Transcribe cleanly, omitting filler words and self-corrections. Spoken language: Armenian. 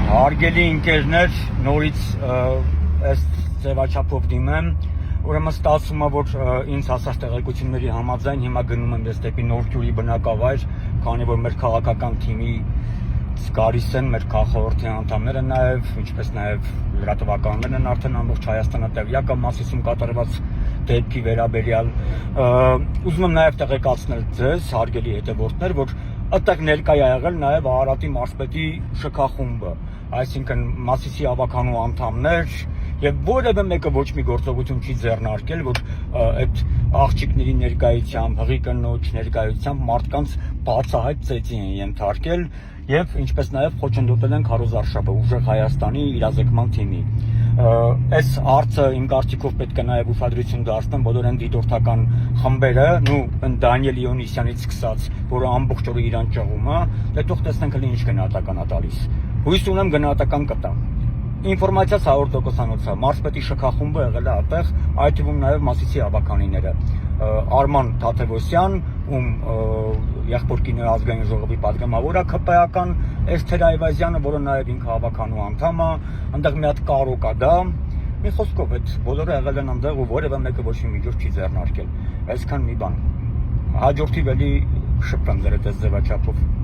Հարգելի ընկերներ, նորից այս ձևաչափով դիմեմ, ուրեմն ստացվում է, որ ինձ հասած տեղեկությունների համաձայն հիմա գնում եմ ես դեպի Նորքյուրի բնակավայր, քանի որ մեր քաղաքական թիմի գալիս են մեր քաղաքորդի անդամները նաև, ինչպես նաև լրատվականներն են արդեն ամբողջ Հայաստանը տեղյակ է Մասիսում կատարված դեպքի վերաբերյալ։ Ուզում եմ նաև տեղեկացնել ձեզ, հարգելի հետևորդներ, որ այդտեղ ներկա է եղել նաև Արարատի մարզպետի շքախումբը, այսինքն Մասիսի ավականու անդամներ եւ որևէ մեկը ոչ մի գործողություն չի ձեռնարկել, որ այդ աղջիկների ներկայությամբ, հղի կնոջ ներկայությամբ մարդկանց բացահայտ ծեծի են ենթարկել եւ ինչպես նաեւ խոչընդոտել են Քարոզ Արշավը, ուժեղ Հայաստանի իրազեկման թիմի։ Այս հարցը իմ կարծիքով պետք է նաև ուշադրություն դարձնեն բոլոր այն դիտորդական խմբերը, Դանիել Իոնիսյանից սկսած, որը ամբողջ օրը իրան ճղում է, դե թող տեսնենք հենց ինչ գնահատական է տալիս։ Հույս ունեմ գնահատական կտա։ Ինֆորմացիաս 100%-անոց է, մարզպետի շքախումբը եղել է այդտեղ, այդ թվում նաև Մասիսի ավականիները։ Արման Թաթևոսյան, ում եղբորկին ազգային ժողովի պատգամավոր է ԿՊ-ական Էսթեր Այվազյանը, որը նաև ինքը ավականու անդամ է, այնտեղ մի հատ կարոկ է դա։ Մի խոսքով այդ բոլորը եղել են այնտեղ ու որևէ մեկը ոչ մի միջոց չի ձեռնարկել։ Այսքան մի բան։ Հաջորդի վելի կշփվեմ ձեր հետ այս ձևաչափով։